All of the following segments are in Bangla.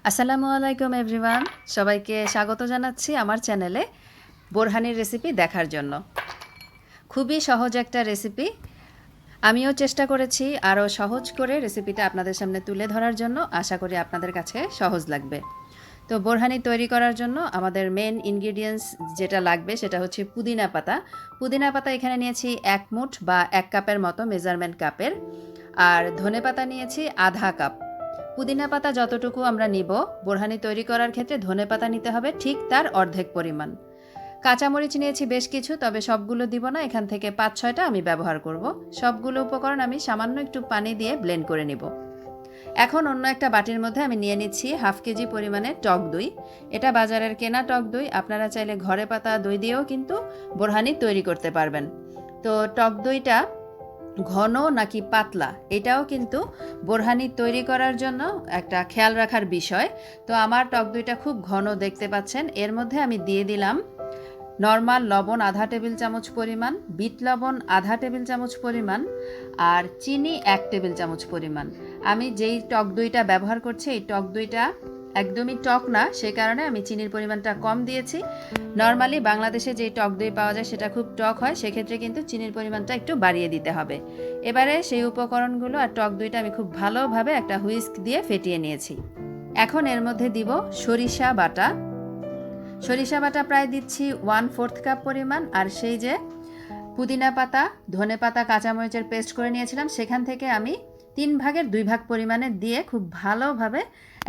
আসসালামু আলাইকুম এভরিওয়ান, সবাইকে স্বাগত জানাচ্ছি আমার চ্যানেলে বোরহানির রেসিপি দেখার জন্য। খুবই সহজ একটা রেসিপি। আমিও চেষ্টা করেছি আরও সহজ করে রেসিপিটা আপনাদের সামনে তুলে ধরার জন্য। আশা করি আপনাদের কাছে সহজ লাগবে। তো বোরহানি তৈরি করার জন্য আমাদের মেন ইনগ্রিডিয়েন্টস যেটা লাগবে সেটা হচ্ছে পুদিনা পাতা। পুদিনা পাতা এখানে নিয়েছি 1 মুঠ বা 1 কাপের মতো, মেজারমেন্ট কাপের। আর ধনে পাতা নিয়েছি আধা কাপ। পুদিনা পাতা যতটুকু আমরা নিব, বোরহানি তৈরি করার ক্ষেত্রে ধনে পাতা নিতে হবে ঠিক তার অর্ধেক পরিমাণ। কাঁচামরিচ নিয়েছি বেশ কিছু, তবে সবগুলো দিব না, এখান থেকে 5-6টা আমি ব্যবহার করব। সবগুলো উপকরণ আমি সামান্য একটু পানি দিয়ে ব্লেন্ড করে নিব। এখন অন্য একটা বাটির মধ্যে আমি নিয়ে নিচ্ছি 1/2 কেজি পরিমাণে টক দই। এটা বাজারের কেনা টক দই, আপনারা চাইলে ঘরে পাতা দই দিয়েও কিন্তু বোরহানি তৈরি করতে পারবেন। তো টক দইটা ঘন নাকি পাতলা এটাও কিন্তু বোরহানি তৈরি করার জন্য একটা খেয়াল রাখার বিষয়। তো আমার টক দইটা খুব ঘন দেখতে পাচ্ছেন। এর মধ্যে আমি দিয়ে দিলাম নর্মাল লবণ আধা টেবিল চামচ পরিমাণ, বিট লবণ আধা টেবিল চামচ পরিমাণ, আর চিনি 1 টেবিল চামচ পরিমাণ। আমি যেই টক দইটা ব্যবহার করছি এই টক দইটা একদমই টক না, সে কারণে আমি চিনির পরিমাণটা কম দিয়েছি। নর্মালি বাংলাদেশে যেই টক দই পাওয়া যায় সেটা খুব টক হয়, সেক্ষেত্রে কিন্তু চিনির পরিমাণটা একটু বাড়িয়ে দিতে হবে। এবারে সেই উপকরণগুলো আর টক দইটা আমি খুব ভালোভাবে একটা হুইস্ক দিয়ে ফেটিয়ে নিয়েছি। এখন এর মধ্যে দিব সরিষা বাটা। সরিষা বাটা প্রায় দিচ্ছি 1/4 কাপ পরিমাণ। আর সেই যে পুদিনা পাতা, ধনে পাতা, কাঁচামরিচের পেস্ট করে নিয়েছিলাম সেখান থেকে আমি 3 ভাগের 2 ভাগ পরিমাণে দিয়ে খুব ভালোভাবে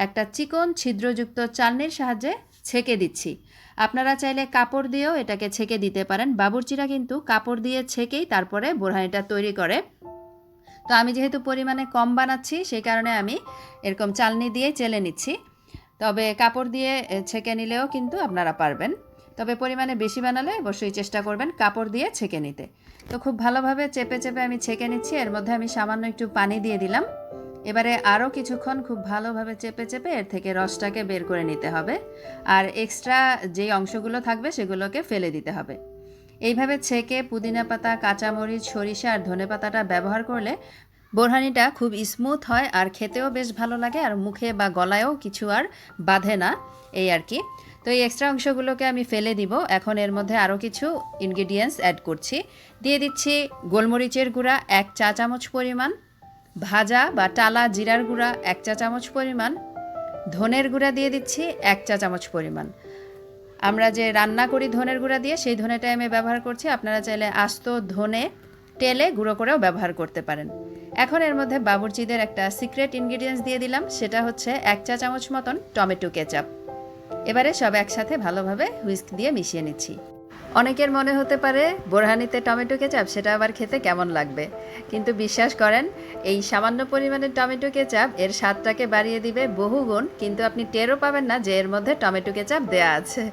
একটা চিকন ছিদ্রযুক্ত চালনির সাহায্যে ছেঁকে দিচ্ছি। আপনারা চাইলে কাপড় দিয়েও এটাকে ছেঁকে দিতে পারেন। বাবুর্চিরা কিন্তু কাপড় দিয়ে ছেঁকেই তারপরে বোরহানিটা তৈরি করে। তো আমি যেহেতু পরিমাণে কম বানাচ্ছি সেই কারণে আমি এরকম চালনি দিয়ে চেলে নিচ্ছি। তবে কাপড় দিয়ে ছেঁকে নিলেও কিন্তু আপনারা পারবেন, তবে পরিমাণে বেশি বানালে অবশ্যই চেষ্টা করবেন কাপড় দিয়ে ছেঁকে নিতে। তো খুব ভালোভাবে চেপে চেপে আমি ছেঁকে নিচ্ছি। এর মধ্যে আমি সামান্য একটু পানি দিয়ে দিলাম। এবারে আরও কিছুক্ষণ খুব ভালোভাবে চেপে চেপে এর থেকে রসটাকে বের করে নিতে হবে, আর এক্সট্রা যেই অংশগুলো থাকবে সেগুলোকে ফেলে দিতে হবে। এইভাবে ছেঁকে পুদিনা পাতা, কাঁচামরিচ, সরিষা আর ধনে পাতাটা ব্যবহার করলে বোরহানিটা খুব স্মুথ হয় আর খেতেও বেশ ভালো লাগে, আর মুখে বা গলায়ও কিছু আর বাঁধে না, এই আর কি। তো এই এক্সট্রা অংশগুলোকে আমি ফেলে দিব। এখন এর মধ্যে আরও কিছু ইনগ্রিডিয়েন্টস অ্যাড করছি। দিয়ে দিচ্ছি গোলমরিচের গুঁড়া 1 চা চামচ পরিমাণ, ভাজা বা টালা জিরার গুঁড়া 1 চা চামচ পরিমাণ, ধনের গুঁড়া দিয়ে দিচ্ছি 1 চা চামচ পরিমাণ। আমরা যে রান্না করি ধনের গুঁড়া দিয়ে, সেই ধনেটাই আমি ব্যবহার করছি। আপনারা চাইলে আস্ত ধনে টেলে গুঁড়ো করেও ব্যবহার করতে পারেন। এখন এর মধ্যে বাবুর্চিদের একটা সিক্রেট ইনগ্রিডিয়েন্টস দিয়ে দিলাম, সেটা হচ্ছে 1 চা চামচ মতন টমেটো কেচাপ। এবারে সব একসাথে ভালোভাবে হুইস্ক দিয়ে মিশিয়ে নিচ্ছি। অনেকের মনে হতে পারে বোরহানিতে টমেটো কেচাপ, সেটা আবার খেতে কেমন লাগবে, কিন্তু বিশ্বাস করেন এই সামান্য পরিমাণে টমেটো কেচাপ এর স্বাদটাকে বাড়িয়ে দিবে বহুগুণ, কিন্তু আপনি টেরও পাবেন না যে এর মধ্যে টমেটো কেচাপ দেয়া আছে।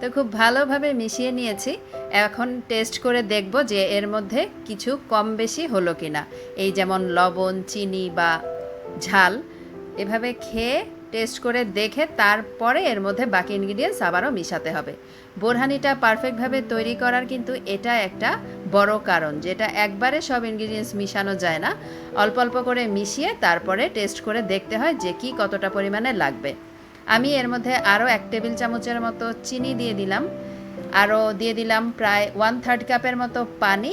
তো খুব ভালোভাবে মিশিয়ে নিয়েছি। এখন টেস্ট করে দেখব যে এর মধ্যে কিছু কম বেশি হলো কিনা, এই যেমন লবণ, চিনি বা ঝাল। এভাবে খেয়ে টেস্ট করে দেখে তারপরে এর মধ্যে বাকি ইনগ্রিডিয়েন্টস আবারও মিশাতে হবে। বোরহানিটা পারফেক্টভাবে তৈরি করার কিন্তু এটা একটা বড় কারণ, যেটা একবারে সব ইনগ্রিডিয়েন্টস মিশানো যায় না। অল্প অল্প করে মিশিয়ে তারপরে টেস্ট করে দেখতে হয় যে কি কতটা পরিমাণে লাগবে। আমি এর মধ্যে আরও 1 টেবিল চামচের মতো চিনি দিয়ে দিলাম, আরও দিয়ে দিলাম প্রায় 1/3 কাপের মতো পানি,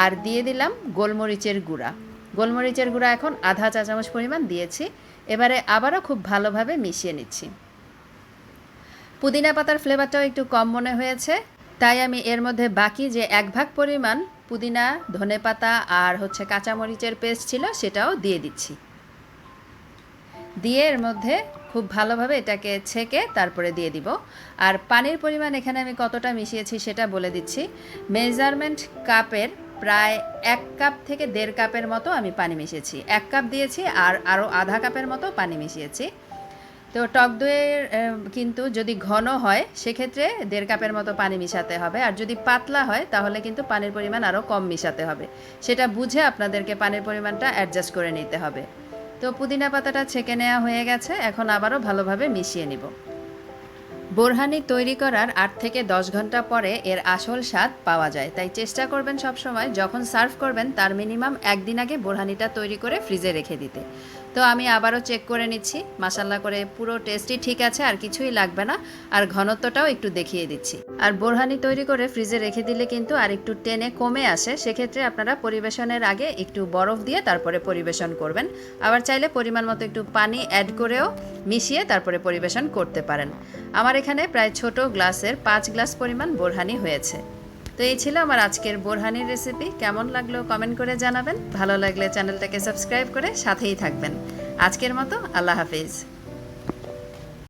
আর দিয়ে দিলাম গোলমরিচের গুঁড়া। গোলমরিচের গুঁড়া এখন আধা চা চামচ পরিমাণ দিয়েছি। এবারে আবারও খুব ভালোভাবে মিশিয়ে নিচ্ছি। পুদিনা পাতার ফ্লেভারটাও একটু কম মনে হয়েছে, তাই আমি এর মধ্যে বাকি যে 1 ভাগ পরিমাণ পুদিনা, ধনে পাতা আর হচ্ছে কাঁচামরিচের পেস্ট ছিল সেটাও দিয়ে দিচ্ছি। দিয়ে এর মধ্যে খুব ভালোভাবে এটাকে ছেঁকে তারপরে দিয়ে দিব। আর পানির পরিমাণ এখানে আমি কতটা মিশিয়েছি সেটা বলে দিচ্ছি। মেজারমেন্ট কাপের প্রায় 1 কাপ থেকে 1.5 কাপের মতো আমি পানি মিশিয়েছি। 1 কাপ দিয়েছি আর আরও আধা কাপের মতো পানি মিশিয়েছি। তো টক দইয়ের কিন্তু যদি ঘন হয় সেক্ষেত্রে 1.5 কাপের মতো পানি মিশাতে হবে, আর যদি পাতলা হয় তাহলে কিন্তু পানির পরিমাণ আরও কম মিশাতে হবে। সেটা বুঝে আপনাদেরকে পানির পরিমাণটা অ্যাডজাস্ট করে নিতে হবে। তো পুদিনা পাতাটা ছেঁকে নেওয়া হয়ে গেছে, এখন আবারও ভালোভাবে মিশিয়ে নিব। বোরহানি তৈরি করার 8 থেকে 10 ঘন্টা পরে এর আসল স্বাদ পাওয়া যায়, তাই চেষ্টা করবেন সবসময় যখন সার্ভ করবেন তার মিনিমাম 1 দিন আগে বোরহানিটা তৈরি করে ফ্রিজে রেখে দিতে। তো আমি আবারও চেক করে নিচ্ছি, মাশাল্লাহ করে পুরো টেস্টই ঠিক আছে, আর কিছুই লাগবে না। আর ঘনত্বটাও একটু দেখিয়ে দিচ্ছি। আর বোরহানি তৈরি করে ফ্রিজে রেখে দিলে কিন্তু আর একটু টেনে কমে আসে, সেক্ষেত্রে আপনারা পরিবেশনের আগে একটু বরফ দিয়ে তারপরে পরিবেশন করবেন। আবার চাইলে পরিমাণ মতো একটু পানি অ্যাড করেও মিশিয়ে তারপরে পরিবেশন করতে পারেন। আমার এখানে প্রায় ছোট গ্লাসের 5 গ্লাস পরিমাণ বোরহানি হয়েছে। তো এই ছিল আমার আজকের বোরহানির রেসিপি। কেমন লাগলো কমেন্ট করে জানাবেন। ভালো লাগলে চ্যানেলটাকে সাবস্ক্রাইব করে সাথেই থাকবেন। আজকের মতো আল্লাহ হাফেজ।